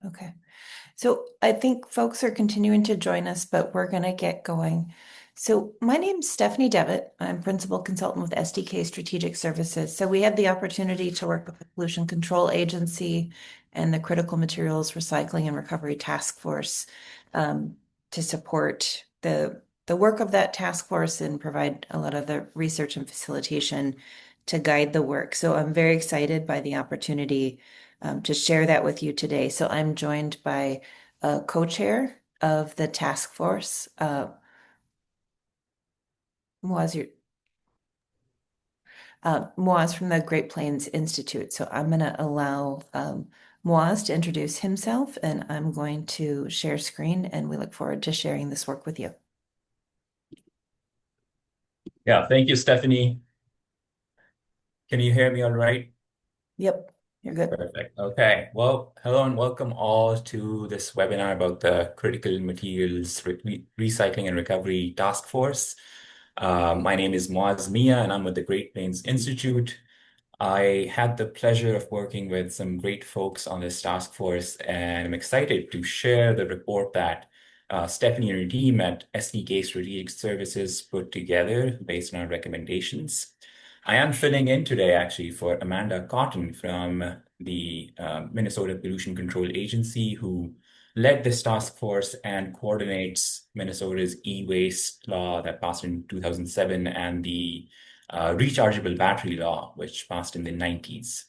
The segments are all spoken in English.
Okay. So I think folks are continuing to join us, but we're going to get going. So my name's Stephanie Devitt. I'm principal consultant with SDK Strategic Services. So we had the opportunity to work with the Pollution Control Agency and the Critical Materials Recycling and Recovery Task Force um, to support the work of that task force and provide a lot of the research and facilitation to guide the work. So I'm very excited by the opportunity to share that with you today. So I'm joined by co-chair of the task force, Moaz, Moaz from the Great Plains Institute. So I'm going to allow Moaz to introduce himself, and I'm going to share screen, and we look forward to sharing this work with you. Yeah, thank you, Stephanie. Can you hear me all right? Yep, you're good. Perfect. Okay. Well, hello and welcome all to this webinar about the Critical Materials Recycling and Recovery Task Force. My name is Moaz Mia, and I'm with the Great Plains Institute. I had the pleasure of working with some great folks on this task force, and I'm excited to share the report that Stephanie and her team at SDK Strategic Services put together based on our recommendations. I am filling in today actually for Amanda Cotton from the Minnesota Pollution Control Agency, who led this task force and coordinates Minnesota's e-waste law that passed in 2007 and the rechargeable battery law, which passed in the 90s.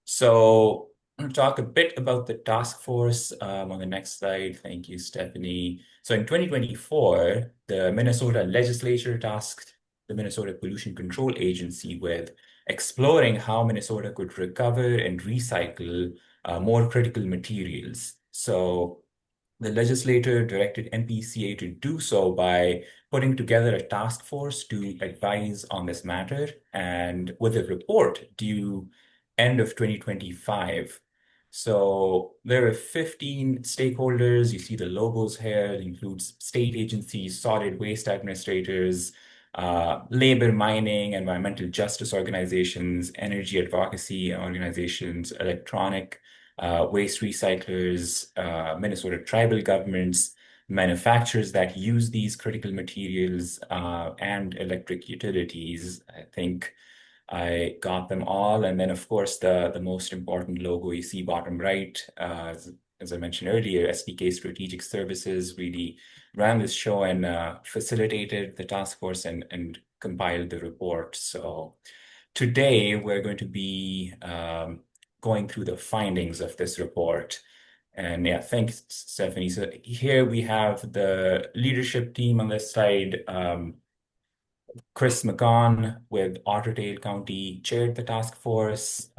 So I'm going to talk a bit about the task force on the next slide. Thank you, Stephanie. So in 2024, the Minnesota Legislature tasked the Minnesota Pollution Control Agency with exploring how Minnesota could recover and recycle more critical materials. So the legislature directed MPCA to do so by putting together a task force to advise on this matter, and with a report due end of 2025. So there are 15 stakeholders. You see the logos here. It includes state agencies, solid waste administrators, labor, mining, environmental justice organizations, energy advocacy organizations, electronic waste recyclers, Minnesota tribal governments, manufacturers that use these critical materials, and electric utilities. I think I got them all. And then, of course, the most important logo you see bottom right, as I mentioned earlier, SDK Strategic Services really ran this show and facilitated the task force and compiled the report. So today we're going to be going through the findings of this report. And yeah, thanks, Stephanie. So here we have the leadership team on this slide. Chris McGon with Otterdale County chaired the task force.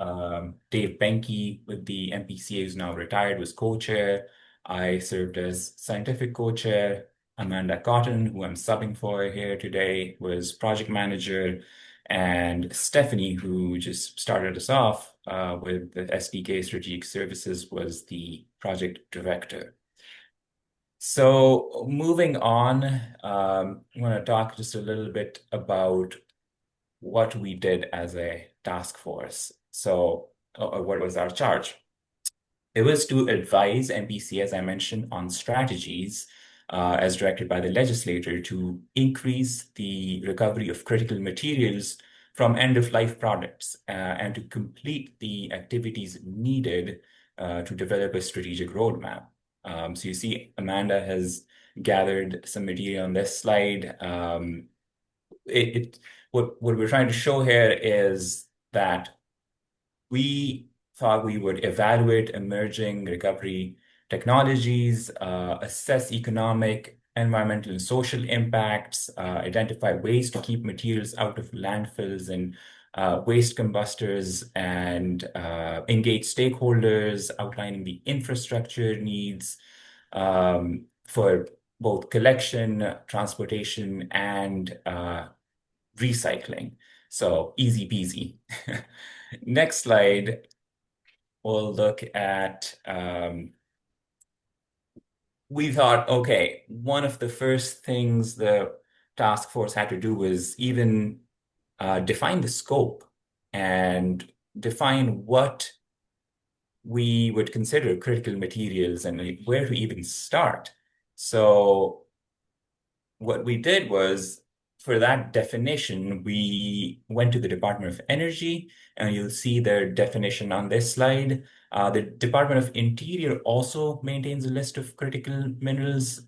Dave Benke with the MPCA, who's now retired, was co-chair. I served as scientific co-chair. Amanda Cotton, who I'm subbing for here today, was project manager. And Stephanie, who just started us off with the SDK Strategic Services, was the project director. So moving on, I want to talk just a little bit about what we did as a task force. So what was our charge? It was to advise MPC, as I mentioned, on strategies as directed by the legislature to increase the recovery of critical materials from end-of-life products and to complete the activities needed to develop a strategic roadmap. So you see, Amanda has gathered some material on this slide. What we're trying to show here is that we thought we would evaluate emerging recovery technologies, assess economic, environmental, and social impacts, identify ways to keep materials out of landfills and waste combustors, and engage stakeholders, outlining the infrastructure needs for both collection, transportation, and recycling. So easy peasy. Next slide, we'll look at, we thought, okay, one of the first things the task force had to do was even define the scope and define what we would consider critical materials and where to even start. So what we did was, for that definition, we went to the Department of Energy, and you'll see their definition on this slide. The Department of Interior also maintains a list of critical minerals.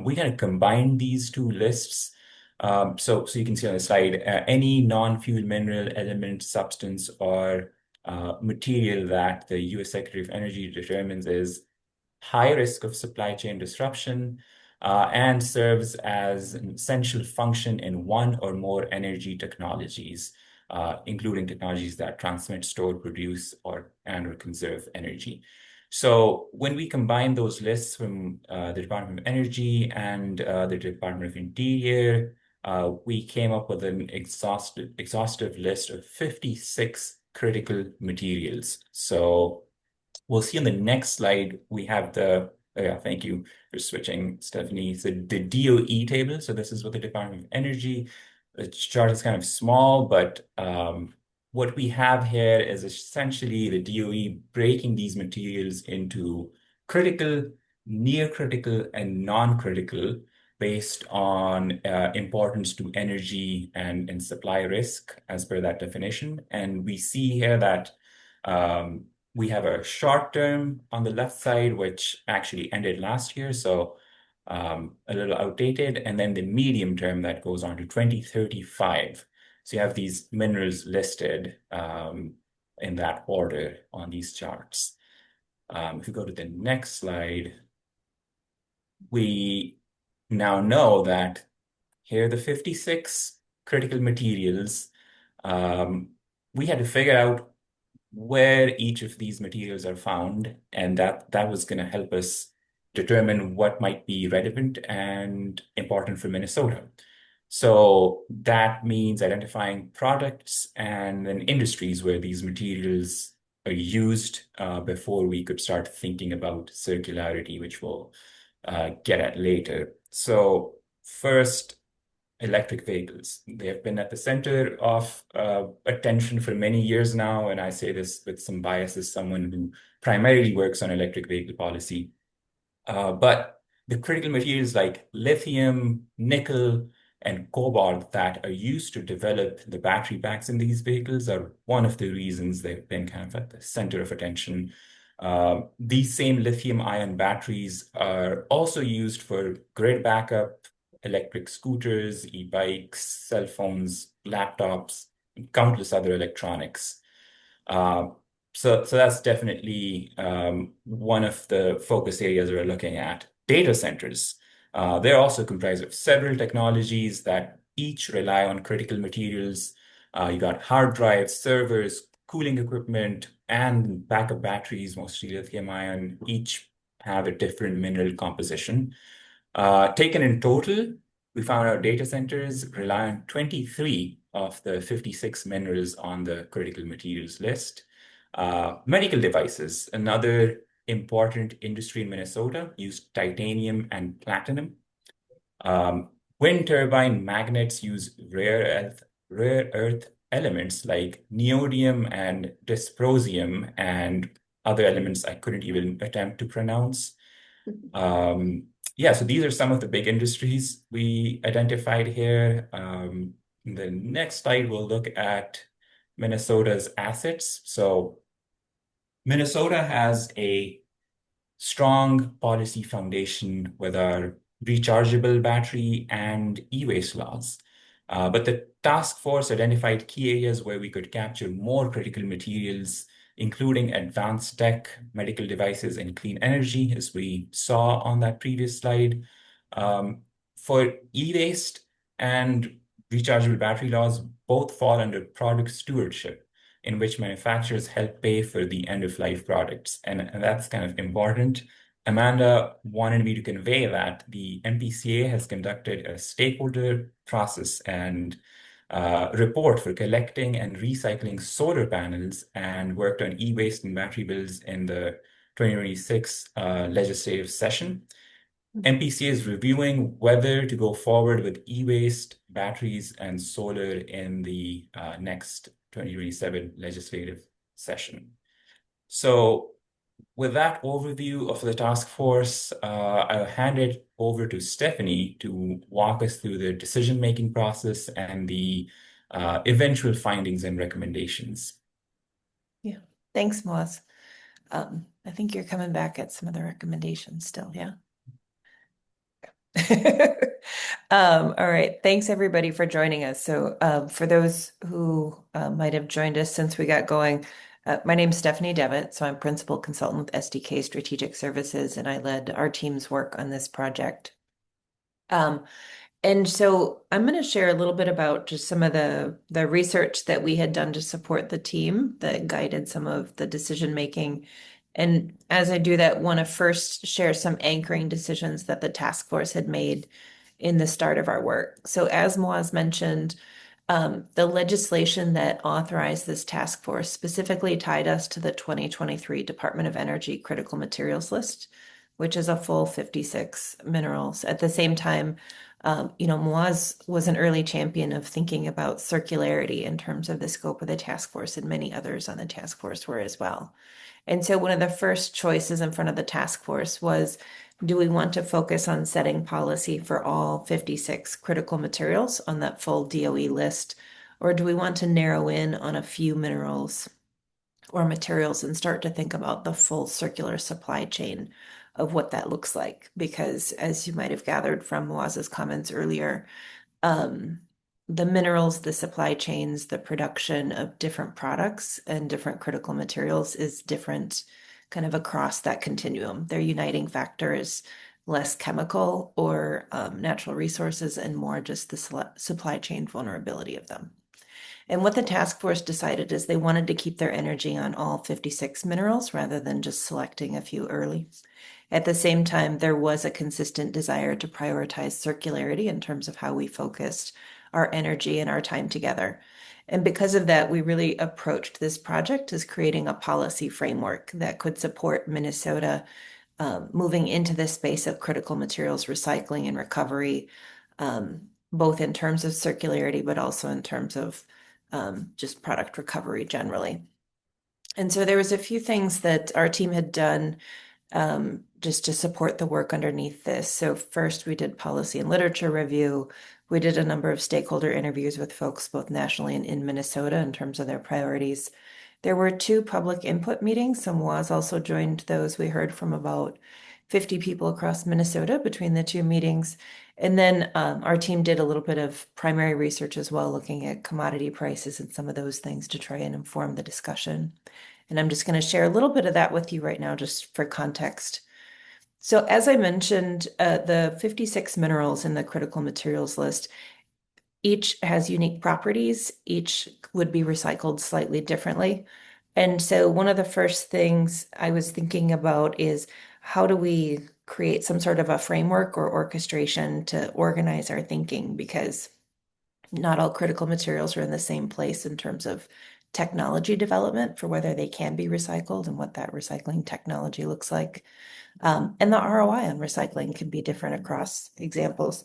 We kind of combined these two lists. So you can see on the slide, any non-fuel mineral, element, substance, or material that the U.S. Secretary of Energy determines is high risk of supply chain disruption, and serves as an essential function in one or more energy technologies, including technologies that transmit, store, produce, or conserve energy. So when we combine those lists from the Department of Energy and the Department of Interior, we came up with an exhaustive list of 56 critical materials. So we'll see on the next slide, we have yeah, thank you for switching, Stephanie. So the DOE table. So this is what the Department of Energy. The chart is kind of small, but what we have here is essentially the DOE breaking these materials into critical, near critical, and non-critical based on importance to energy and supply risk as per that definition. And we see here that we have a short term on the left side, which actually ended last year, so a little outdated, and then the medium term that goes on to 2035. So you have these minerals listed in that order on these charts. If we go to the next slide, we now know that here are the 56 critical materials. We had to figure out where each of these materials are found, and that was going to help us determine what might be relevant and important for Minnesota. So that means identifying products and then industries where these materials are used before we could start thinking about circularity, which we'll get at later. So first, electric vehicles. They have been at the center of attention for many years now, and I say this with some bias as someone who primarily works on electric vehicle policy. But the critical materials like lithium, nickel, and cobalt that are used to develop the battery packs in these vehicles are one of the reasons they've been kind of at the center of attention. These same lithium-ion batteries are also used for grid backup, electric scooters, e-bikes, cell phones, laptops, and countless other electronics. Uh, so that's definitely one of the focus areas we're looking at. Data centers. They're also comprised of several technologies that each rely on critical materials. You got hard drives, servers, cooling equipment, and backup batteries, mostly lithium ion, each have a different mineral composition. Taken in total, we found our data centers rely on 23 of the 56 minerals on the critical materials list. Medical devices, another important industry in Minnesota, use titanium and platinum. Wind turbine magnets use rare earth elements like neodymium and dysprosium and other elements I couldn't even attempt to pronounce. Yeah, so these are some of the big industries we identified here. The next slide, we'll look at Minnesota's assets. So Minnesota has a strong policy foundation with our rechargeable battery and e-waste laws. But the task force identified key areas where we could capture more critical materials, including advanced tech, medical devices, and clean energy, as we saw on that previous slide. For e-waste and rechargeable battery laws, both fall under product stewardship, in which manufacturers help pay for the end-of-life products. And that's kind of important. Amanda wanted me to convey that the MPCA has conducted a stakeholder process and report for collecting and recycling solar panels and worked on e-waste and battery bills in the 2026 legislative session. MPCA is reviewing whether to go forward with e-waste, batteries, and solar in the next 2027 legislative session. So with that overview of the task force, I'll hand it over to Stephanie to walk us through the decision-making process and the eventual findings and recommendations. Yeah. Thanks, Moaz. I think you're coming back at some of the recommendations still, yeah? All right. Thanks everybody for joining us. So, for those who might have joined us since we got going, my name's Stephanie Devitt. So I'm principal consultant with SDK Strategic Services, and I led our team's work on this project. Um, and so I'm going to share a little bit about just some of the research that we had done to support the team that guided some of the decision making. And as I do that, want to first share some anchoring decisions that the task force had made in the start of our work. So as Moaz mentioned, the legislation that authorized this task force specifically tied us to the 2023 Department of Energy Critical Materials List, which is a full 56 minerals. At the same time, Moaz was an early champion of thinking about circularity in terms of the scope of the task force, and many others on the task force were as well. And so one of the first choices in front of the task force was, do we want to focus on setting policy for all 56 critical materials on that full DOE list, or do we want to narrow in on a few minerals or materials and start to think about the full circular supply chain of what that looks like? Because as you might have gathered from Moaz's comments earlier, um, the minerals, the supply chains, the production of different products and different critical materials is different kind of across that continuum. Their uniting factor is less chemical or natural resources and more just the supply chain vulnerability of them. And what the task force decided is they wanted to keep their energy on all 56 minerals rather than just selecting a few early. At the same time, there was a consistent desire to prioritize circularity in terms of how we focused our energy and our time together. And because of that, we really approached this project as creating a policy framework that could support Minnesota moving into this space of critical materials recycling and recovery, both in terms of circularity, but also in terms of just product recovery generally. And so there was a few things that our team had done just to support the work underneath this. So first, we did policy and literature review. We did a number of stakeholder interviews with folks both nationally and in Minnesota in terms of their priorities. There were two public input meetings. So Moaz also joined those. We heard from about 50 people across Minnesota between the two meetings. And then our team did a little bit of primary research as well, looking at commodity prices and some of those things to try and inform the discussion. And I'm just going to share a little bit of that with you right now, just for context. So as I mentioned, the 56 minerals in the critical materials list, each has unique properties. Each would be recycled slightly differently. And so one of the first things I was thinking about is, how do we create some sort of a framework or orchestration to organize our thinking? Because not all critical materials are in the same place in terms of technology development for whether they can be recycled and what that recycling technology looks like. And the ROI on recycling can be different across examples.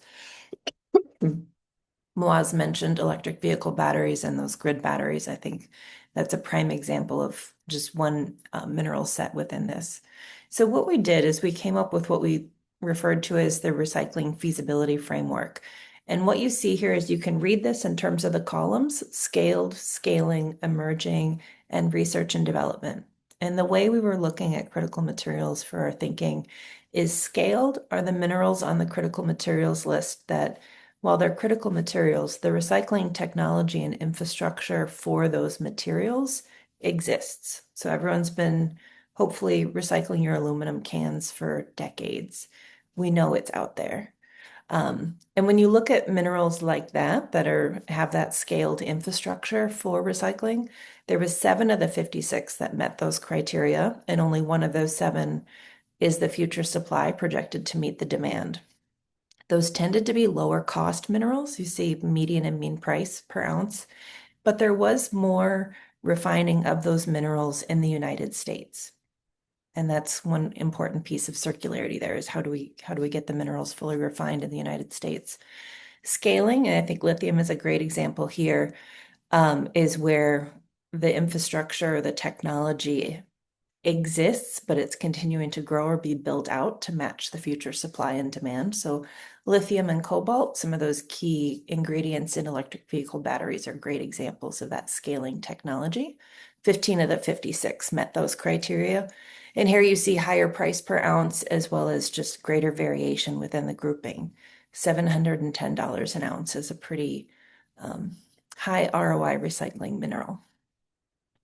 Moaz mentioned electric vehicle batteries and those grid batteries. I think that's a prime example of just one mineral set within this. So what we did is we came up with what we referred to as the recycling feasibility framework. And what you see here is you can read this in terms of the columns: scaled, scaling, emerging, and research and development. And the way we were looking at critical materials for our thinking is, scaled are the minerals on the critical materials list that, while they're critical materials, the recycling technology and infrastructure for those materials exists. So everyone's been hopefully recycling your aluminum cans for decades. We know it's out there. And when you look at minerals like that have that scaled infrastructure for recycling, there was 7 of the 56 that met those criteria, and only one of those 7 is the future supply projected to meet the demand. Those tended to be lower cost minerals. You see median and mean price per ounce, but there was more refining of those minerals in the United States. And that's one important piece of circularity there, is how do we get the minerals fully refined in the United States? Scaling, and I think lithium is a great example here, is where the infrastructure, the technology exists, but it's continuing to grow or be built out to match the future supply and demand. So lithium and cobalt, some of those key ingredients in electric vehicle batteries are great examples of that scaling technology. 15 of the 56 met those criteria. And here you see higher price per ounce as well as just greater variation within the grouping. $710 an ounce is a pretty high ROI recycling mineral.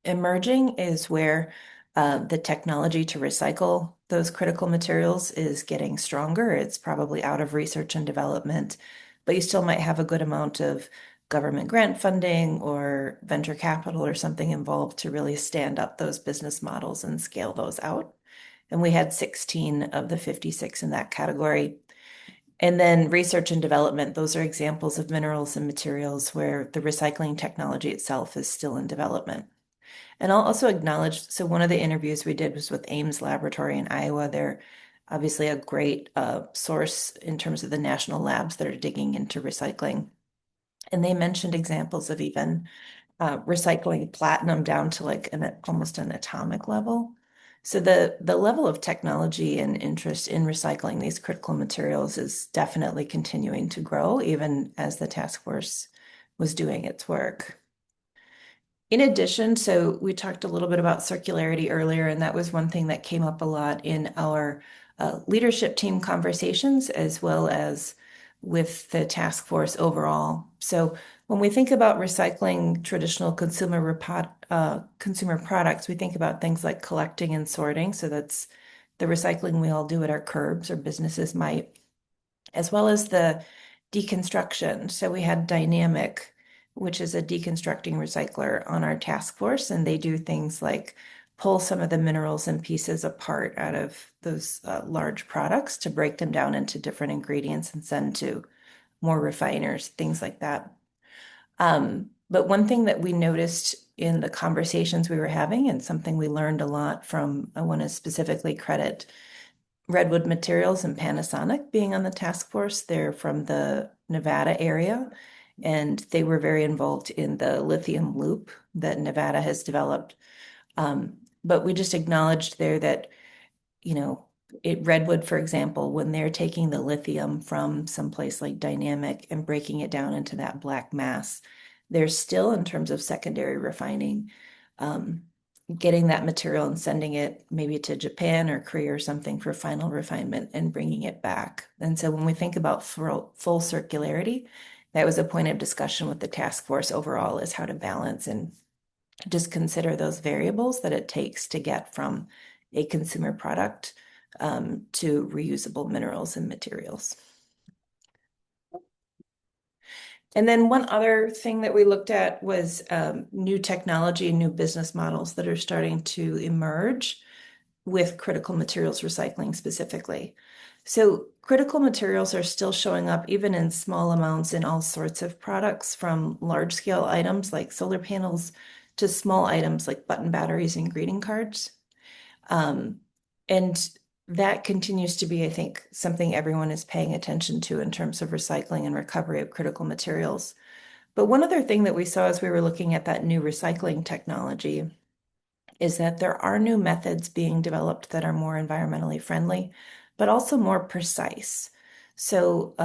Emerging is where the technology to recycle those critical materials is getting stronger. It's probably out of research and development, but you still might have a good amount of government grant funding or venture capital or something involved to really stand up those business models and scale those out. And we had 16 of the 56 in that category. And then research and development, those are examples of minerals and materials where the recycling technology itself is still in development. And I'll also acknowledge, so one of the interviews we did was with Ames Laboratory in Iowa. They're obviously a great source in terms of the national labs that are digging into recycling. And they mentioned examples of even recycling platinum down to like almost an atomic level. So the level of technology and interest in recycling these critical materials is definitely continuing to grow, even as the task force was doing its work. In addition, so we talked a little bit about circularity earlier, and that was one thing that came up a lot in our leadership team conversations, as well as with the task force overall. So when we think about recycling traditional consumer products, we think about things like collecting and sorting. So that's the recycling we all do at our curbs or businesses might, as well as the deconstruction. So we had Dynamic, which is a deconstructing recycler on our task force, and they do things like pull some of the minerals and pieces apart out of those large products to break them down into different ingredients and send to more refiners, things like that. But one thing that we noticed in the conversations we were having, and something we learned a lot from, I want to specifically credit Redwood Materials and Panasonic being on the task force. They're from the Nevada area, and they were very involved in the lithium loop that Nevada has developed. But we just acknowledged there that, Redwood, for example, when they're taking the lithium from someplace like Dynamic and breaking it down into that black mass, they're still, in terms of secondary refining, getting that material and sending it maybe to Japan or Korea or something for final refinement and bringing it back. And so when we think about full circularity, that was a point of discussion with the task force overall, is how to balance and just consider those variables that it takes to get from a consumer product to reusable minerals and materials. And then one other thing that we looked at was new technology and new business models that are starting to emerge with critical materials recycling specifically. So critical materials are still showing up even in small amounts in all sorts of products, from large scale items like solar panels to small items like button batteries and greeting cards. And that continues to be, I think, something everyone is paying attention to in terms of recycling and recovery of critical materials. But one other thing that we saw as we were looking at that new recycling technology is that there are new methods being developed that are more environmentally friendly, but also more precise. So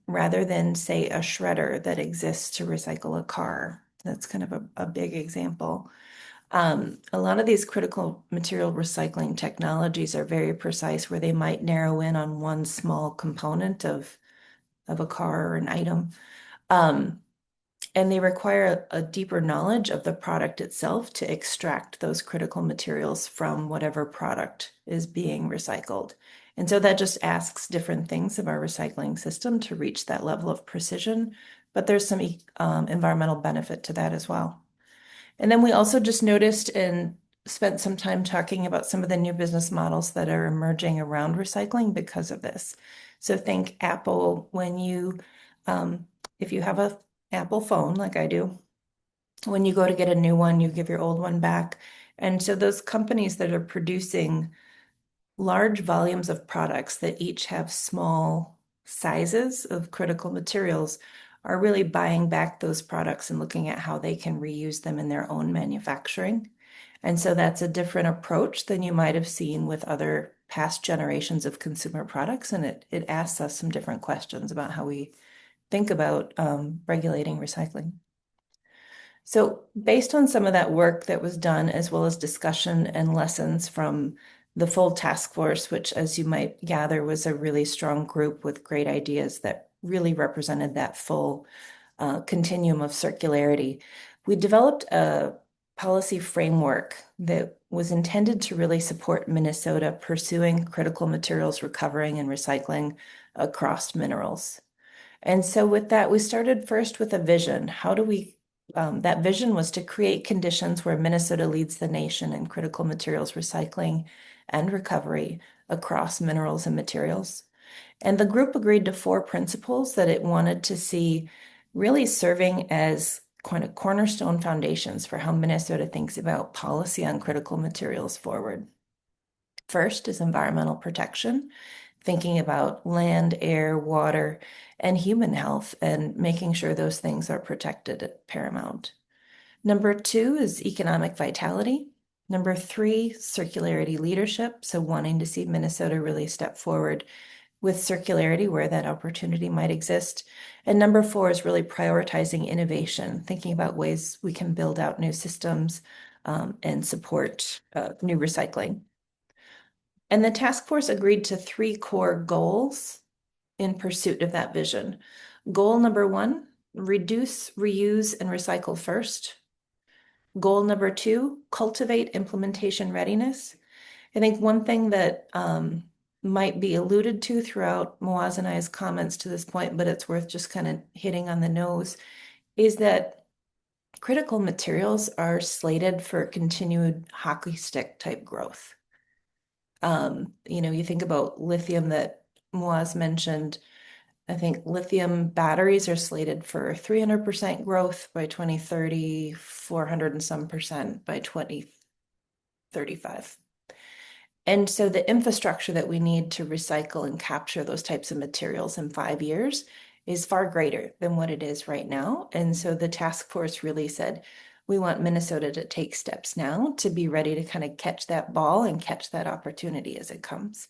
rather than, say, a shredder that exists to recycle a car, that's kind of a big example. A lot of these critical material recycling technologies are very precise, where they might narrow in on one small component of a car or an item. And they require a deeper knowledge of the product itself to extract those critical materials from whatever product is being recycled. And so that just asks different things of our recycling system to reach that level of precision, but there's some environmental benefit to that as well. And then we also just noticed and spent some time talking about some of the new business models that are emerging around recycling because of this. So think Apple, if you have a Apple phone like I do, when you go to get a new one, you give your old one back. And so those companies that are producing large volumes of products that each have small sizes of critical materials are really buying back those products and looking at how they can reuse them in their own manufacturing. And so that's a different approach than you might have seen with other past generations of consumer products. And it asks us some different questions about how we think about regulating recycling. So, based on some of that work that was done, as well as discussion and lessons from the full task force, which, as you might gather, was a really strong group with great ideas that really represented that full continuum of circularity, we developed a policy framework that was intended to really support Minnesota pursuing critical materials recovering and recycling across minerals. And so with that, we started first with a vision. That vision was to create conditions where Minnesota leads the nation in critical materials recycling and recovery across minerals and materials. And the group agreed to four principles that it wanted to see really serving as kind of cornerstone foundations for how Minnesota thinks about policy on critical materials forward. First is environmental protection, thinking about land, air, water, and human health, and making sure those things are protected at paramount. Number two is economic vitality. Number three, circularity leadership. So, wanting to see Minnesota really step forward with circularity where that opportunity might exist. And number four is really prioritizing innovation, thinking about ways we can build out new systems and support new recycling. And the task force agreed to three core goals in pursuit of that vision. Goal number one, reduce, reuse, and recycle first. Goal number two, cultivate implementation readiness. I think one thing that might be alluded to throughout Moaz and I's comments to this point, but it's worth just kind of hitting on the nose, is that critical materials are slated for continued hockey stick type growth. You think about lithium that Moaz mentioned. I think lithium batteries are slated for 300% growth by 2030, 400 and some percent by 2035. And so the infrastructure that we need to recycle and capture those types of materials in 5 years is far greater than what it is right now. And so the task force really said, we want Minnesota to take steps now to be ready to kind of catch that ball and catch that opportunity as it comes.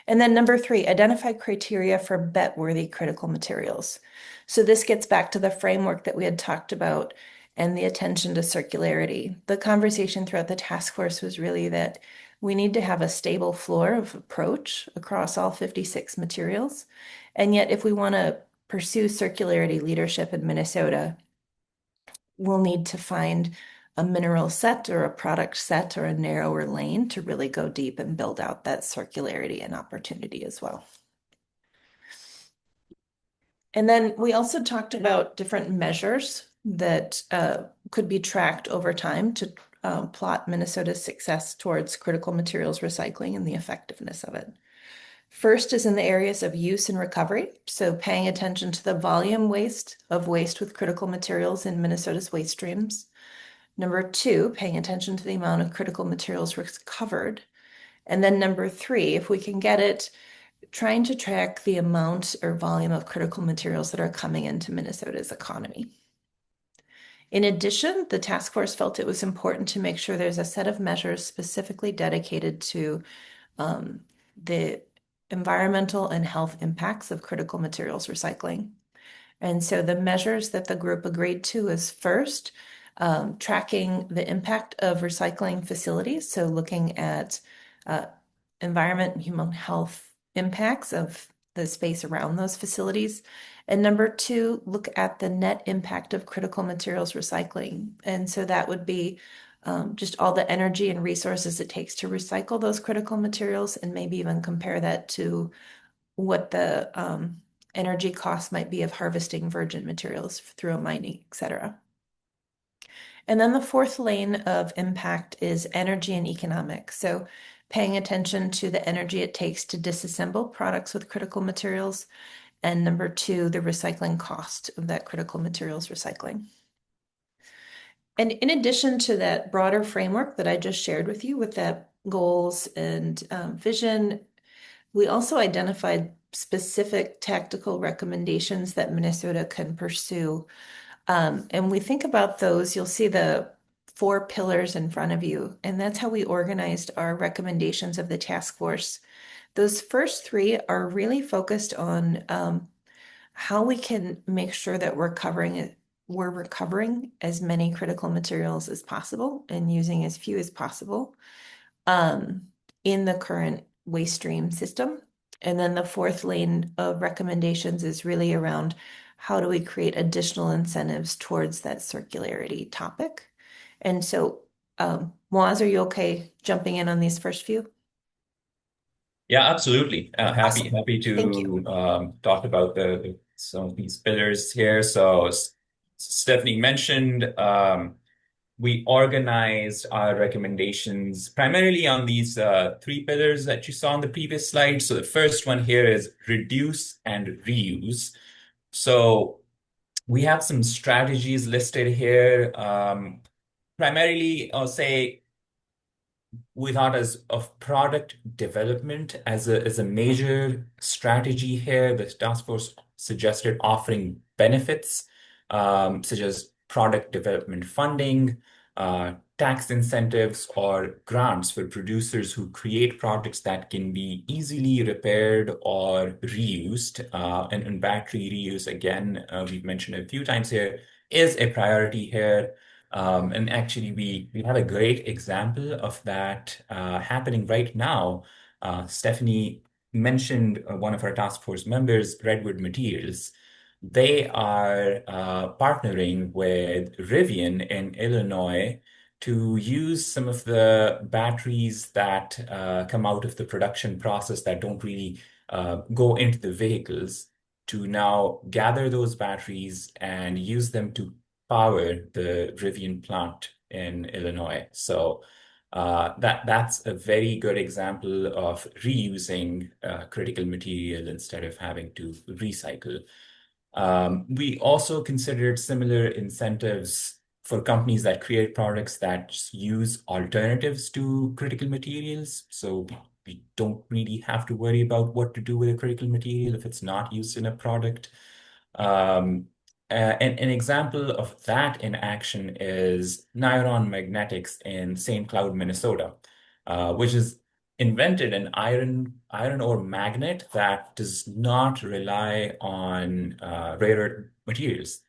And then number three, identify criteria for bet-worthy critical materials. So this gets back to the framework that we had talked about and the attention to circularity. The conversation throughout the task force was really that we need to have a stable floor of approach across all 56 materials. And yet, if we want to pursue circularity leadership in Minnesota, we'll need to find a mineral set or a product set or a narrower lane to really go deep and build out that circularity and opportunity as well. And then we also talked about different measures that could be tracked over time to plot Minnesota's success towards critical materials recycling and the effectiveness of it. First is in the areas of use and recovery. So paying attention to the volume of waste with critical materials in Minnesota's waste streams. Number two, paying attention to the amount of critical materials recovered. And then number three, if we can get it, trying to track the amount or volume of critical materials that are coming into Minnesota's economy. In addition, the task force felt it was important to make sure there's a set of measures specifically dedicated to the environmental and health impacts of critical materials recycling. And so the measures that the group agreed to is first, tracking the impact of recycling facilities. So looking at environment and human health impacts of the space around those facilities. And number two, look at the net impact of critical materials recycling. And so that would be just all the energy and resources it takes to recycle those critical materials, and maybe even compare that to what the energy costs might be of harvesting virgin materials through a mining, et cetera. And then the fourth lane of impact is energy and economics. So paying attention to the energy it takes to disassemble products with critical materials. And number two, the recycling cost of that critical materials recycling. And in addition to that broader framework that I just shared with you with that goals and vision, we also identified specific tactical recommendations that Minnesota can pursue. And we think about those, you'll see the four pillars in front of you, and that's how we organized our recommendations of the task force. Those first three are really focused on how we can make sure that we're recovering as many critical materials as possible and using as few as possible um, in the current waste stream system. And then the fourth lane of recommendations is really around how do we create additional incentives towards that circularity topic. And so, Moaz, are you okay jumping in on these first few? Yeah, absolutely. Happy Awesome. happy Thank you. to talk about some of these pillars here. So Stephanie mentioned we organized our recommendations primarily on these three pillars that you saw on the previous slide. So the first one here is reduce and reuse. So we have some strategies listed here. Primarily, I'll say we thought as of product development as a major strategy here. The task force suggested offering benefits such as product development funding, tax incentives, or grants for producers who create products that can be easily repaired or reused. And battery reuse, again, we've mentioned a few times here, is a priority here. And actually, we have a great example of that happening right now. Stephanie mentioned one of our task force members, Redwood Materials. They are partnering with Rivian in Illinois to use some of the batteries that come out of the production process that don't really go into the vehicles to now gather those batteries and use them to power the Rivian plant in Illinois. So that's a very good example of reusing critical material instead of having to recycle. We also considered similar incentives for companies that create products that use alternatives to critical materials. So we don't really have to worry about what to do with a critical material if it's not used in a product. An example of that in action is Niron Magnetics in St. Cloud, Minnesota, which is invented an iron ore magnet that does not rely on rare earth materials.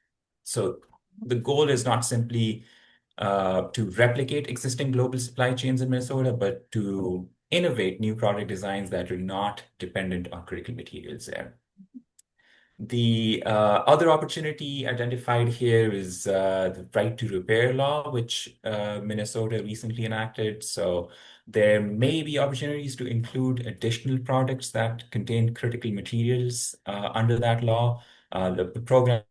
So the goal is not simply to replicate existing global supply chains in Minnesota, but to innovate new product designs that are not dependent on critical materials there. The other opportunity identified here is the right to repair law, which Minnesota recently enacted. So there may be opportunities to include additional products that contain critical materials under that law. The program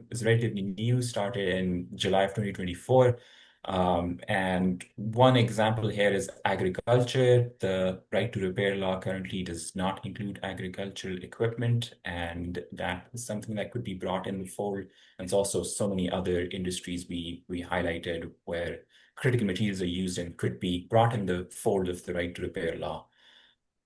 is relatively new, started in July of 2024. And one example here is agriculture. The right to repair law currently does not include agricultural equipment, and that is something that could be brought in the fold. And it's also so many other industries we highlighted where critical materials are used and could be brought in the fold of the right to repair law.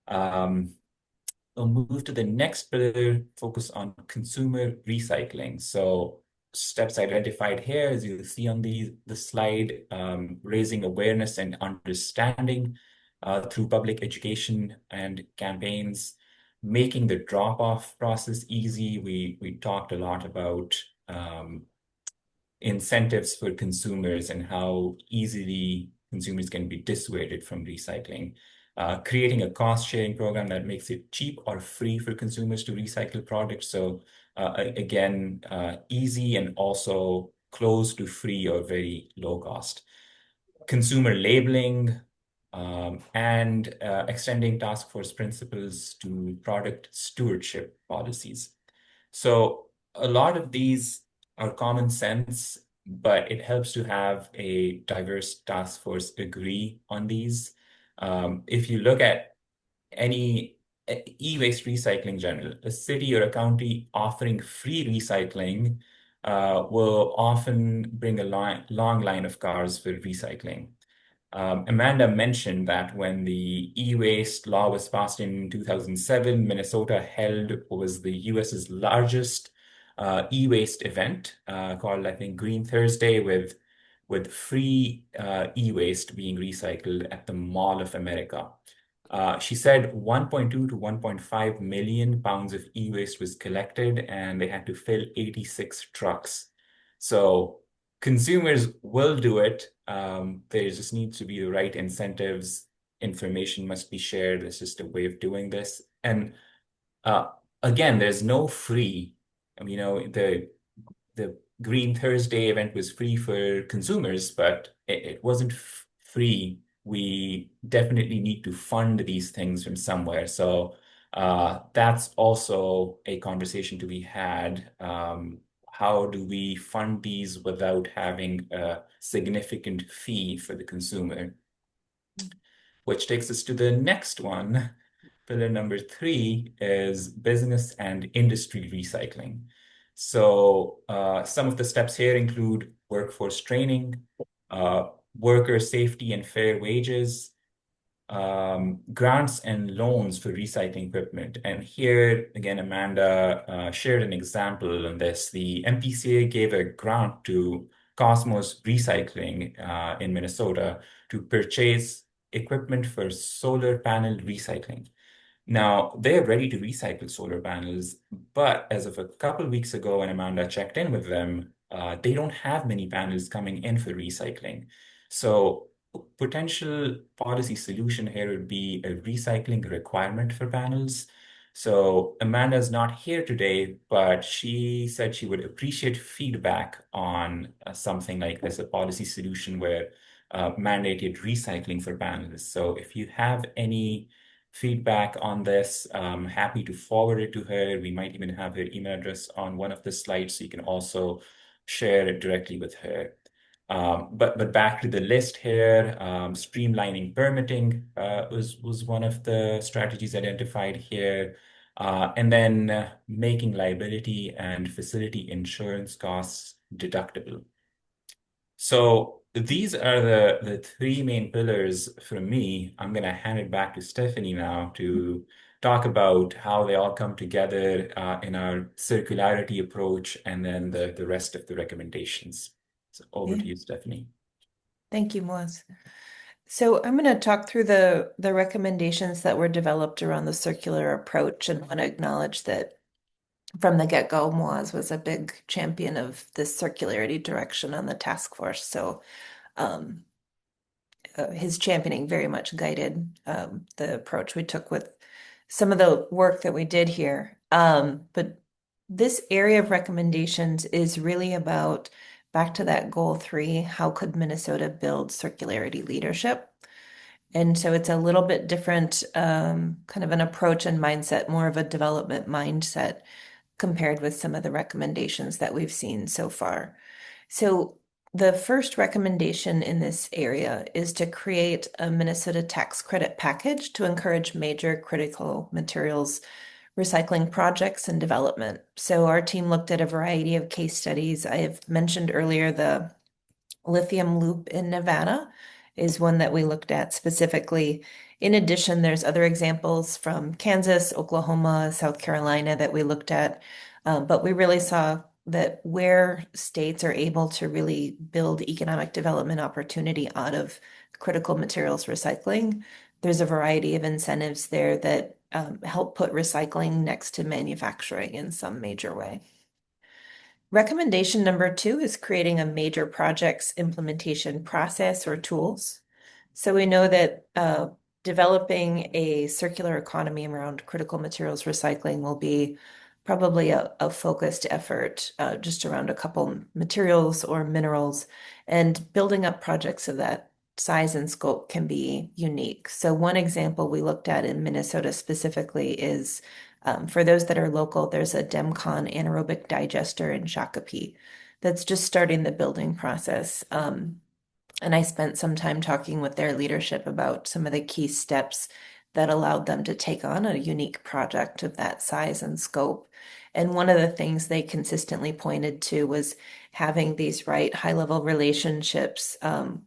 We'll move to the next pillar, focus on consumer recycling. So steps identified here, as you'll see on the slide, raising awareness and understanding through public education and campaigns, making the drop-off process easy. We talked a lot about incentives for consumers and how easily consumers can be dissuaded from recycling. Creating a cost-sharing program that makes it cheap or free for consumers to recycle products. So again, easy and also close to free or very low cost. Consumer labeling, and extending task force principles to product stewardship policies. So a lot of these are common sense, but it helps to have a diverse task force agree on these. If you look at any e-waste recycling in general, a city or a county offering free recycling will often bring a long line of cars for recycling. Amanda mentioned that when the e-waste law was passed in 2007, Minnesota held what was the US's largest e-waste event called, I think, Green Thursday, with with free e-waste being recycled at the Mall of America. She said 1.2 to 1.5 million pounds of e-waste was collected, and they had to fill 86 trucks. So consumers will do it. There just needs to be the right incentives. Information must be shared. There's just a way of doing this. And uh, again, there's no free. The Green Thursday event was free for consumers, but it wasn't free. We definitely need to fund these things from somewhere. So that's also a conversation to be had. How do we fund these without having a significant fee for the consumer? Which takes us to the next one. Pillar number three is business and industry recycling. So some of the steps here include workforce training, uh, worker safety and fair wages, grants and loans for recycling equipment. And here, again, Amanda shared an example on this. The MPCA gave a grant to Cosmos Recycling in Minnesota to purchase equipment for solar panel recycling. Now, they're ready to recycle solar panels, but as of a couple of weeks ago, when Amanda checked in with them, they don't have many panels coming in for recycling. So, potential policy solution here would be a recycling requirement for panels. So, Amanda's not here today, but she said she would appreciate feedback on something like this, a policy solution where mandated recycling for panels. So, if you have any feedback on this, happy to forward it to her. We might even have her email address on one of the slides, so you can also share it directly with her. But back to the list here, streamlining permitting was one of the strategies identified here. And then making liability and facility insurance costs deductible. So these are the three main pillars for me. I'm going to hand it back to Stephanie now to talk about how they all come together in our circularity approach and then the rest of the recommendations. So over to Yeah. you, Stephanie. Thank you, Moaz. So I'm going to talk through the recommendations that were developed around the circular approach and want to acknowledge that from the get-go, Moaz was a big champion of this circularity direction on the task force. So um, his championing very much guided the approach we took with some of the work that we did here. But this area of recommendations is really about back to that goal three, how could Minnesota build circularity leadership? And so it's a little bit different kind of an approach and mindset, more of a development mindset compared with some of the recommendations that we've seen so far. So the first recommendation in this area is to create a Minnesota tax credit package to encourage major critical materials recycling projects and development. So our team looked at a variety of case studies. I have mentioned earlier the lithium loop in Nevada is one that we looked at specifically. In addition, there's other examples from Kansas, Oklahoma, South Carolina that we looked at. But we really saw that where states are able to really build economic development opportunity out of critical materials recycling, there's a variety of incentives there that help put recycling next to manufacturing in some major way. Recommendation number two is creating a major projects implementation process or tools. So we know that developing a circular economy around critical materials recycling will be probably a focused effort just around a couple materials or minerals, and building up projects of that size and scope can be unique. So one example we looked at in Minnesota specifically is for those that are local, there's a DEMCON anaerobic digester in Shakopee that's just starting the building process. And I spent some time talking with their leadership about some of the key steps that allowed them to take on a unique project of that size and scope. And one of the things they consistently pointed to was having these right high-level relationships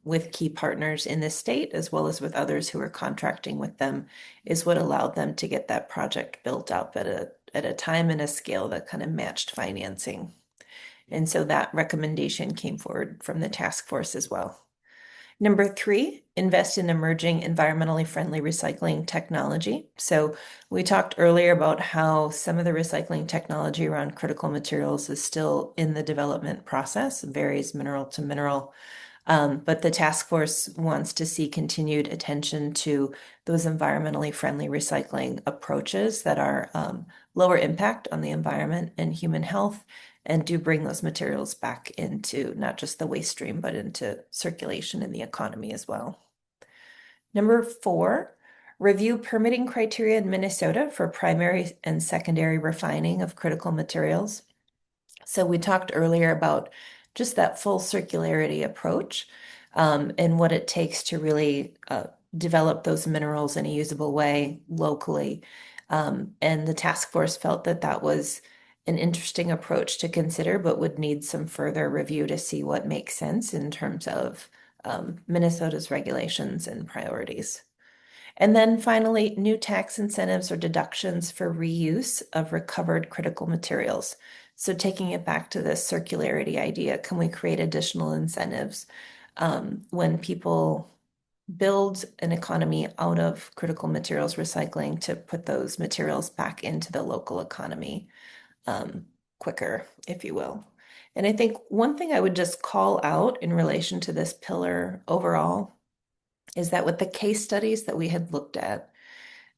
with key partners in the state, as well as with others who are contracting with them, is what allowed them to get that project built up at a time and a scale that kind of matched financing. And so that recommendation came forward from the task force as well. Number three, invest in emerging environmentally friendly recycling technology. So we talked earlier about how some of the recycling technology around critical materials is still in the development process, varies mineral to mineral. But the task force wants to see continued attention to those environmentally friendly recycling approaches that are lower impact on the environment and human health, and do bring those materials back into not just the waste stream, but into circulation in the economy as well. Number four, review permitting criteria in Minnesota for primary and secondary refining of critical materials. So we talked earlier about just that full circularity approach, and what it takes to really develop those minerals in a usable way locally. And the task force felt that that was an interesting approach to consider, but would need some further review to see what makes sense in terms of Minnesota's regulations and priorities. And then finally, new tax incentives or deductions for reuse of recovered critical materials. So taking it back to this circularity idea, can we create additional incentives when people build an economy out of critical materials recycling to put those materials back into the local economy quicker, if you will? And I think one thing I would just call out in relation to this pillar overall is that with the case studies that we had looked at,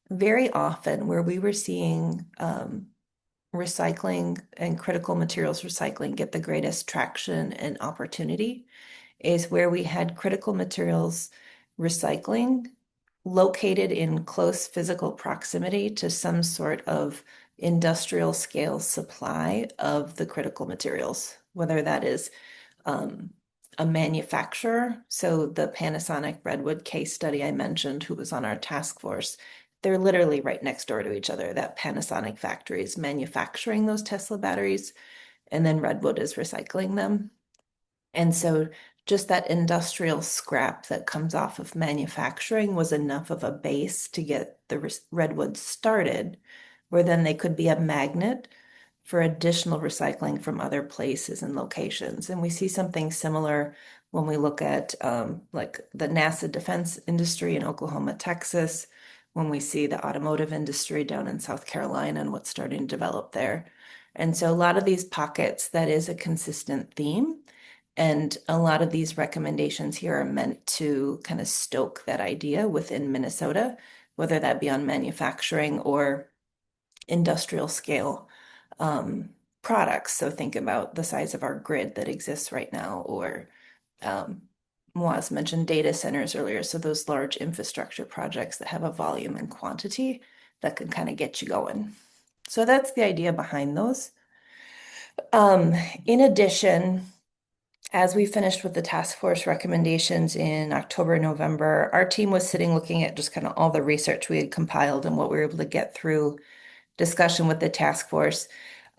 very often where we were seeing recycling and critical materials recycling get the greatest traction and opportunity is where we had critical materials recycling located in close physical proximity to some sort of industrial scale supply of the critical materials, whether that is um, a manufacturer. So the Panasonic Redwood case study I mentioned, who was on our task force, they're literally right next door to each other. That Panasonic factory is manufacturing those Tesla batteries, and then Redwood is recycling them. And so just that industrial scrap that comes off of manufacturing was enough of a base to get the Redwood started, where then they could be a magnet for additional recycling from other places and locations. And we see something similar when we look at like the NASA defense industry in Oklahoma, Texas, when we see the automotive industry down in South Carolina and what's starting to develop there. And so a lot of these pockets, that is a consistent theme. And a lot of these recommendations here are meant to kind of stoke that idea within Minnesota, whether that be on manufacturing or industrial scale products. So think about the size of our grid that exists right now, or um, Moaz mentioned data centers earlier. So those large infrastructure projects that have a volume and quantity that can kind of get you going. So that's the idea behind those. In addition, as we finished with the task force recommendations in October, November, our team was sitting looking at just kind of all the research we had compiled and what we were able to get through discussion with the task force.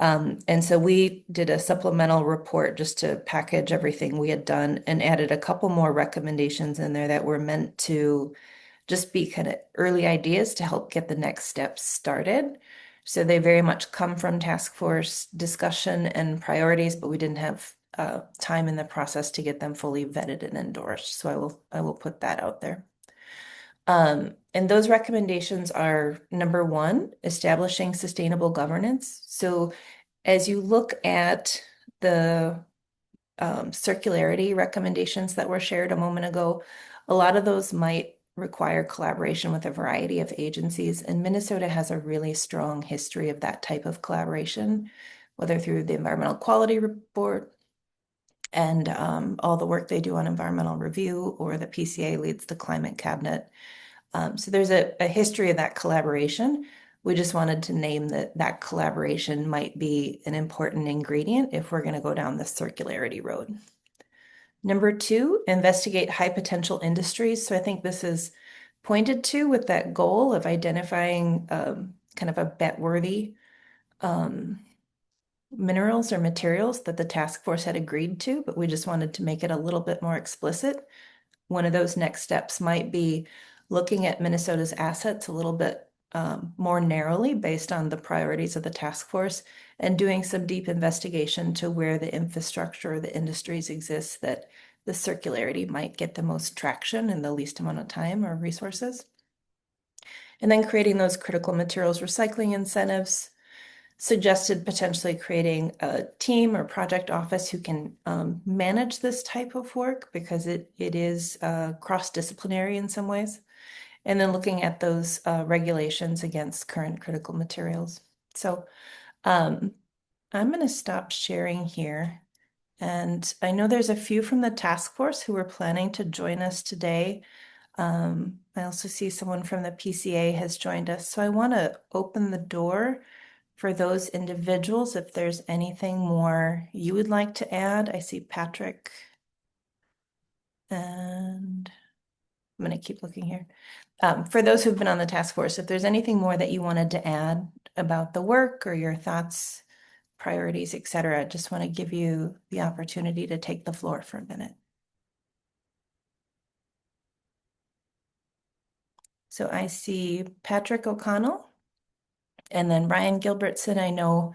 And so we did a supplemental report just to package everything we had done and added a couple more recommendations in there that were meant to just be kind of early ideas to help get the next steps started. So they very much come from task force discussion and priorities, but we didn't have time in the process to get them fully vetted and endorsed. So I will put that out there. And those recommendations are number one, establishing sustainable governance. So as you look at the circularity recommendations that were shared a moment ago, a lot of those might require collaboration with a variety of agencies. And Minnesota has a really strong history of that type of collaboration, whether through the Environmental Quality Report and all the work they do on environmental review, or the PCA leads the climate cabinet. So there's a history of that collaboration. We just wanted to name that that collaboration might be an important ingredient if we're going to go down the circularity road. Number two, investigate high potential industries. So I think this is pointed to with that goal of identifying kind of a bet-worthy minerals or materials that the task force had agreed to, but we just wanted to make it a little bit more explicit. One of those next steps might be looking at Minnesota's assets a little bit more narrowly based on the priorities of the task force and doing some deep investigation to where the infrastructure or the industries exist that the circularity might get the most traction in the least amount of time or resources. And then creating those critical materials recycling incentives, suggested potentially creating a team or project office who can manage this type of work because it is cross-disciplinary in some ways. And then looking at those regulations against current critical materials. So I'm going to stop sharing here. And I know there's a few from the task force who are planning to join us today. I also see someone from the PCA has joined us. So I want to open the door for those individuals if there's anything more you would like to add. I see Patrick. And I'm going to keep looking here. For those who've been on the task force, if there's anything more that you wanted to add about the work or your thoughts, priorities, et cetera, I just want to give you the opportunity to take the floor for a minute. So I see Patrick O'Connell and then Ryan Gilbertson. I know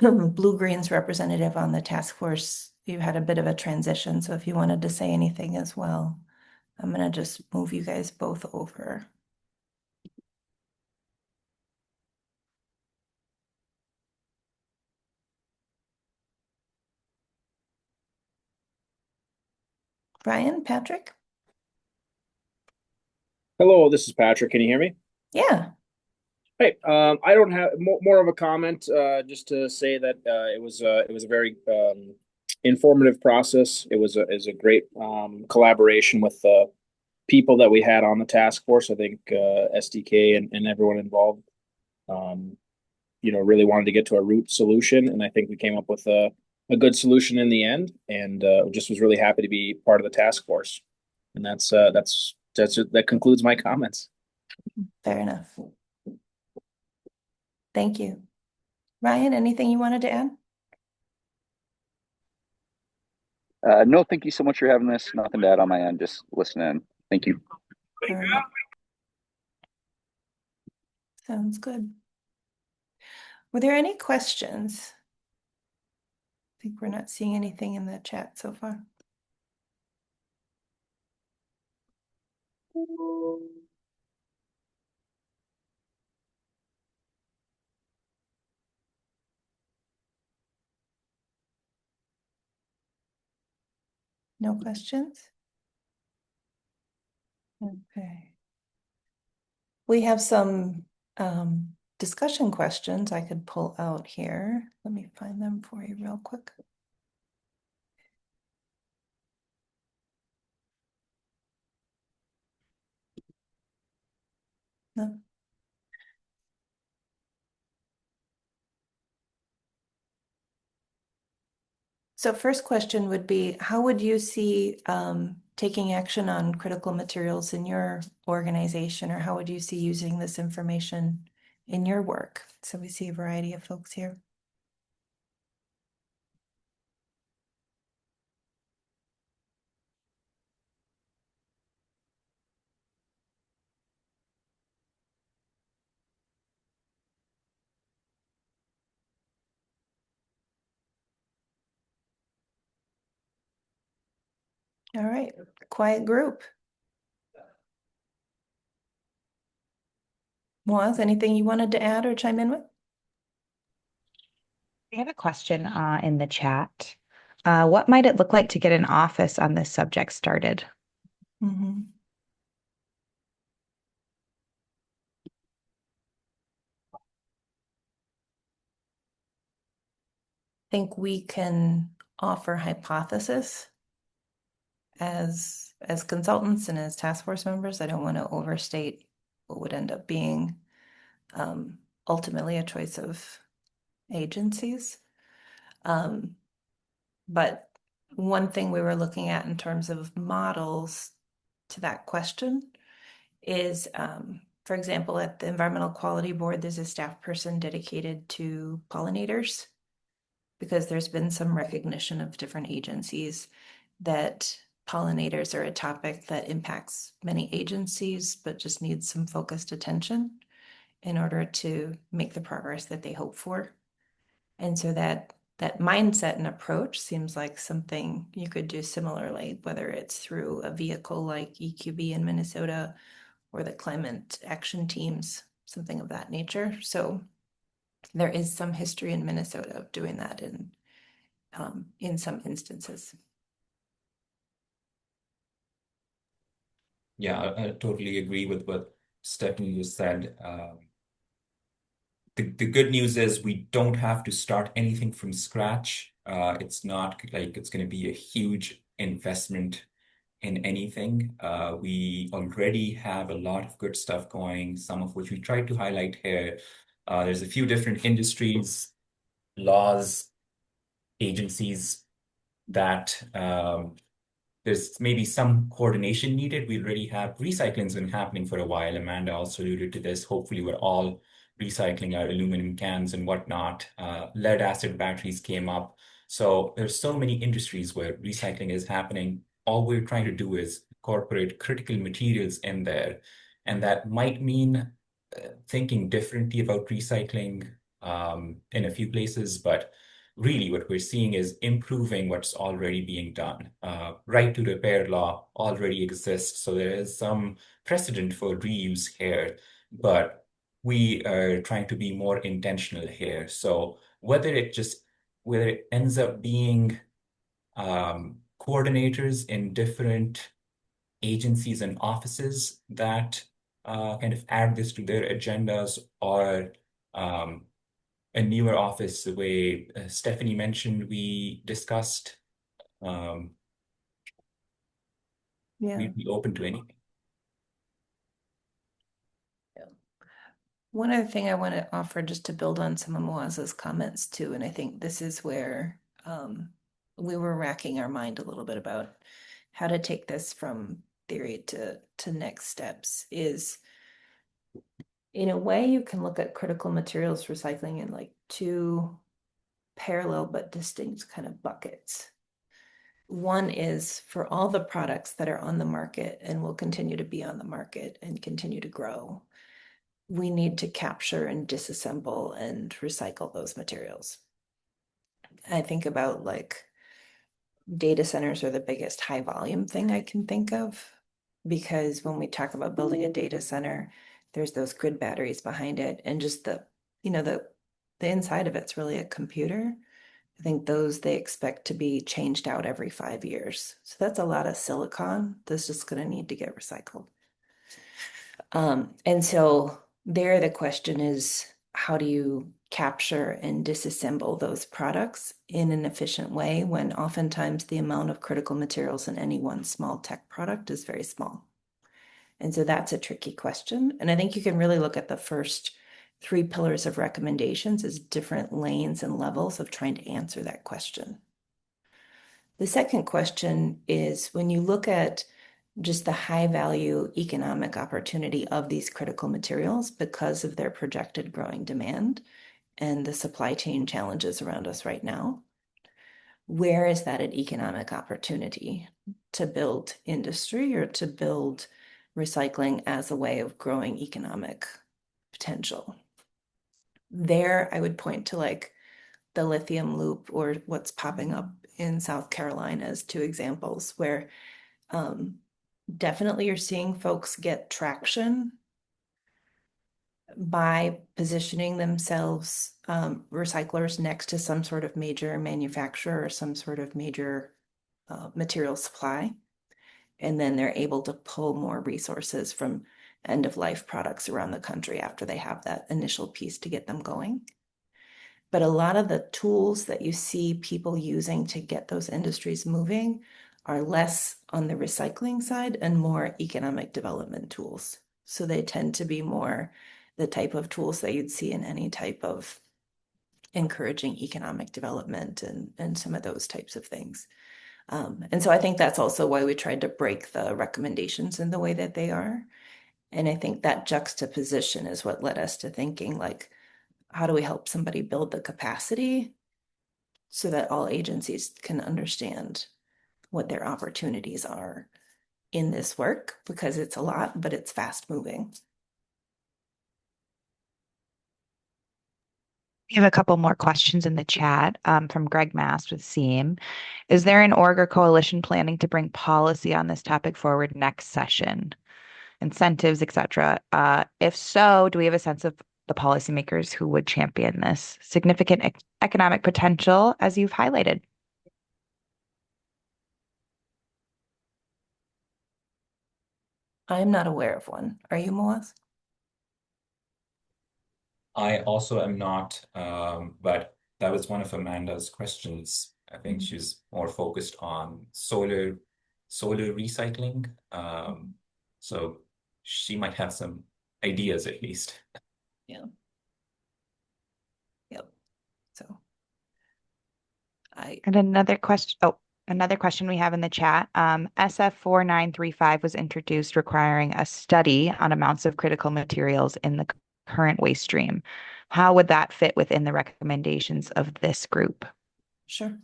Blue Green's representative on the task force. You had a bit of a transition, so if you wanted to say anything as well, I'm going to just move you guys both over. Ryan, Patrick? Hello, this is Patrick. Can you hear me? Yeah. Hey, I don't have more of a comment. Just to say that it was a very informative process. It was a great collaboration with the people that we had on the task force. I think SDK and everyone involved, um, really wanted to get to a root solution, and I think we came up with a good solution in the end. And just was really happy to be part of the task force. And that concludes my comments. Fair enough. Thank you. Ryan, anything you wanted to add? No, thank you so much for having this. Nothing to add on my end, just listening. Thank you. All right. Sounds good. Were there any questions? I think we're not seeing anything in the chat so far. No questions? Okay. We have some discussion questions I could pull out here. Let me find them for you real quick. No. So first question would be, how would you see taking action on critical materials in your organization, or how would you see using this information in your work? So we see a variety of folks here. All right, quiet group. Moaz, anything you wanted to add or chime in with? We have a question in the chat. What might it look like to get an office on this subject started? Mm-hmm. Think we can offer hypothesis as consultants and as task force members. I don't want to overstate what would end up being ultimately a choice of agencies. But one thing we were looking at in terms of models to that question is, for example, at the Environmental Quality Board, there's a staff person dedicated to pollinators because there's been some recognition of different agencies that pollinators are a topic that impacts many agencies, but just needs some focused attention. in order to make the progress that they hope for. And so that mindset and approach seems like something you could do similarly, whether it's through a vehicle like EQB in Minnesota or the climate action teams, something of that nature. So there is some history in Minnesota of doing that in some instances. Yeah, I totally agree with what Stephanie just said. The good news is we don't have to start anything from scratch. It's not like it's going to be a huge investment in anything. We already have a lot of good stuff going, some of which we tried to highlight here. There's a few different industries, laws, agencies that there's maybe some coordination needed. We already have recycling's been happening for a while. Amanda also alluded to this. Hopefully, we're all recycling our aluminum cans and whatnot. Lead acid batteries came up. So there's so many industries where recycling is happening. All we're trying to do is incorporate critical materials in there. And that might mean thinking differently about recycling in a few places, but really what we're seeing is improving what's already being done. Right to repair law already exists, so there is some precedent for reuse here, but we are trying to be more intentional here. So whether it ends up being coordinators in different agencies and offices that kind of add this to their agendas, or a newer office, the way Stephanie mentioned, we discussed, we'd be open to anything. One other thing I want to offer, just to build on some of Moaz's comments too, and I think this is where we were racking our mind a little bit about how to take this from theory to next steps, is in a way you can look at critical materials recycling in like two parallel but distinct kind of buckets. One is for all the products that are on the market and will continue to be on the market and continue to grow, we need to capture and disassemble and recycle those materials. I think about like data centers are the biggest high volume thing I can think of, because when we talk about building a data center, there's those grid batteries behind it, and just the inside of it's really a computer. I think those they expect to be changed out every 5 years. So that's a lot of silicon that's just going to need to get recycled. And so there the question is, how do you capture and disassemble those products in an efficient way when oftentimes the amount of critical materials in any one small tech product is very small? And so that's a tricky question. And I think you can really look at the first 3 pillars of recommendations as different lanes and levels of trying to answer that question. The second question is, when you look at just the high value economic opportunity of these critical materials because of their projected growing demand and the supply chain challenges around us right now, where is that an economic opportunity to build industry or to build recycling as a way of growing economic potential? There, I would point to like the lithium loop or what's popping up in South Carolina as 2 examples where definitely you're seeing folks get traction by positioning themselves, recyclers, next to some sort of major manufacturer or some sort of major material supply. And then they're able to pull more resources from end-of-life products around the country after they have that initial piece to get them going. But a lot of the tools that you see people using to get those industries moving are less on the recycling side and more economic development tools. So they tend to be more the type of tools that you'd see in any type of encouraging economic development and some of those types of things. And so I think that's also why we tried to break the recommendations in the way that they are. And I think that juxtaposition is what led us to thinking like, how do we help somebody build the capacity so that all agencies can understand what their opportunities are in this work, because it's a lot, but it's fast moving. We have a couple more questions in the chat from Greg Mast with SEAM. Is there an org or coalition planning to bring policy on this topic forward next session? Incentives, etc. If so, do we have a sense of the policymakers who would champion this? Significant economic potential, as you've highlighted. I'm not aware of one. Are you, Moaz? I also am not, but that was one of Amanda's questions. I think she's more focused on solar recycling. So she might have some ideas at least. Yeah. Yep. So And another question. Oh, another question we have in the chat. SF 4935 was introduced requiring a study on amounts of critical materials in the current waste stream. How would that fit within the recommendations of this group? Sure.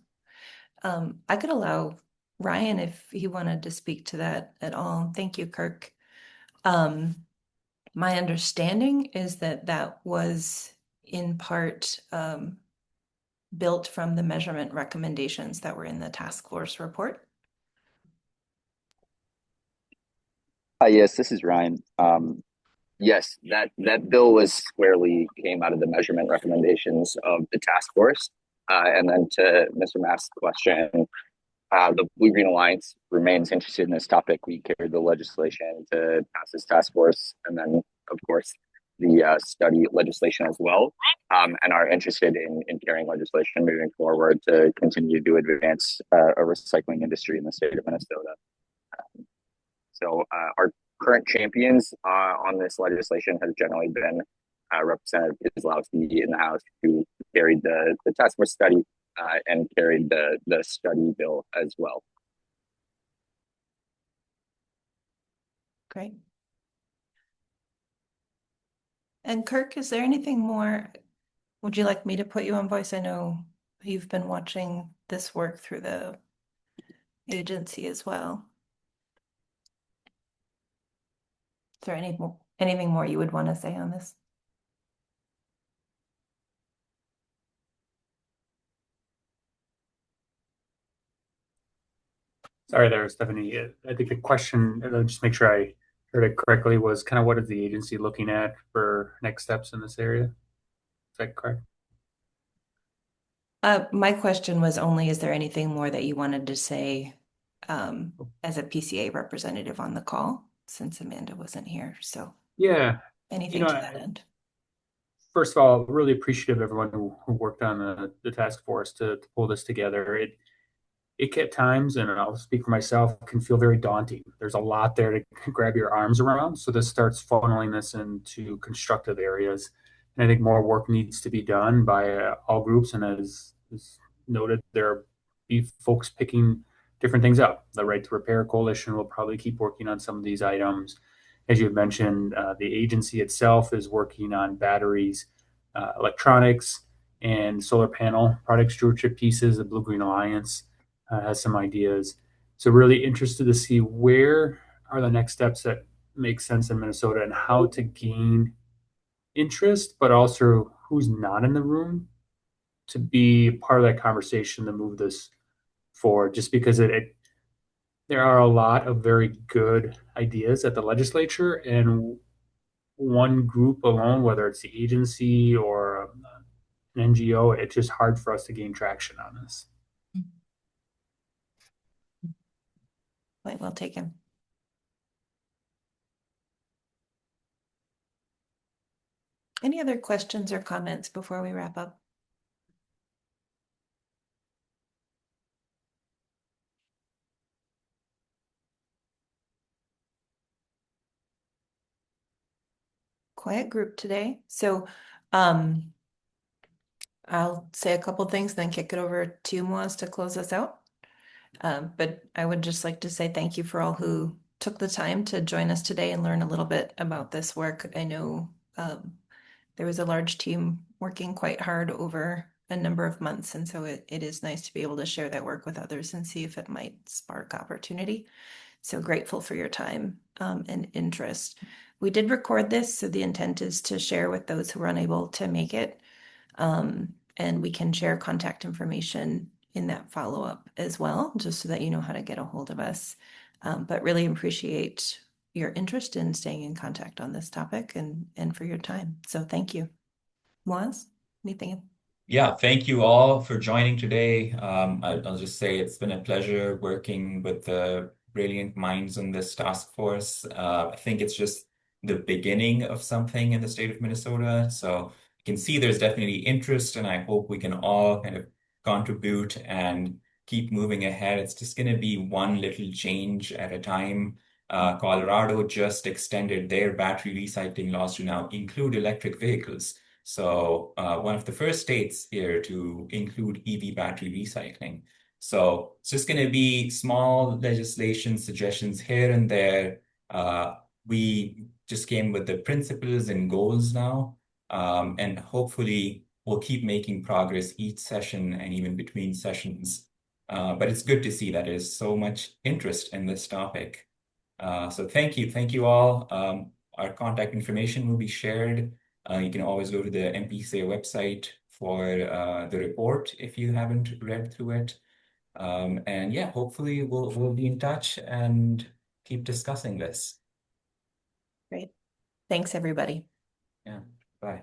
I could allow Ryan if he wanted to speak to that at all. Thank you, Kirk. My understanding is that that was in part built from the measurement recommendations that were in the task force report. Yes, this is Ryan. Yes, that bill was squarely came out of the measurement recommendations of the task force. And then to Mr. Mass's question, the Blue Green Alliance remains interested in this topic. We carried the legislation to pass this task force, and then, of course, the study legislation as well, and are interested in carrying legislation moving forward to continue to advance a recycling industry in the state of Minnesota. So our current champions on this legislation has generally been Representative Kozlowski in the House, who carried the task force study and carried the study bill as well. Great. And Kirk, is there anything more? Would you like me to put you on voice? I know you've been watching this work through the agency as well. Is there anything more you would want to say on this? Sorry there, Stephanie. I think the question, just make sure I heard it correctly, was kind of what is the agency looking at for next steps in this area? Is that correct? My question was only, is there anything more that you wanted to say as a PCA representative on the call, since Amanda wasn't here? So Yeah, anything to that end? First of all, really appreciative of everyone who worked on the task force to pull this together. It at times, and I'll speak for myself, can feel very daunting. There's a lot there to grab your arms around. So this starts funneling this into constructive areas. And I think more work needs to be done by all groups. And as noted, there be folks picking different things up. The Right to Repair Coalition will probably keep working on some of these items. As you mentioned, the agency itself is working on batteries, electronics, and solar panel product stewardship pieces. The Blue Green Alliance has some ideas. So really interested to see where are the next steps that make sense in Minnesota and how to gain interest, but also who's not in the room to be part of that conversation to move this forward. Just because there are a lot of very good ideas at the legislature, and one group alone, whether it's the agency or an NGO, it's just hard for us to gain traction on this. Point well taken. Any other questions or comments before we wrap up? Quiet group today. So I'll say a couple things, then kick it over to Moaz to close us out. But I would just like to say thank you for all who took the time to join us today and learn a little bit about this work. I know there was a large team working quite hard over a number of months, and so it is nice to be able to share that work with others and see if it might spark opportunity. So grateful for your time and interest. We did record this, so the intent is to share with those who were unable to make it. And we can share contact information in that follow-up as well, just so that you know how to get a hold of us. But really appreciate your interest in staying in contact on this topic and for your time. So thank you. Moaz, anything? Yeah, thank you all for joining today. I'll just say it's been a pleasure working with the brilliant minds on this task force. I think it's just the beginning of something in the state of Minnesota. So you can see there's definitely interest, and I hope we can all kind of contribute and keep moving ahead. It's just going to be one little change at a time. Colorado just extended their battery recycling laws to now include electric vehicles. So one of the first states here to include EV battery recycling. So it's just going to be small legislation suggestions here and there. We just came with the principles and goals now, and hopefully we'll keep making progress each session and even between sessions. But it's good to see that there's so much interest in this topic. So thank you all. Our contact information will be shared. You can always go to the MPCA website for the report if you haven't read through it. And yeah, hopefully we'll be in touch and keep discussing this. Great. Thanks, everybody. Yeah, bye.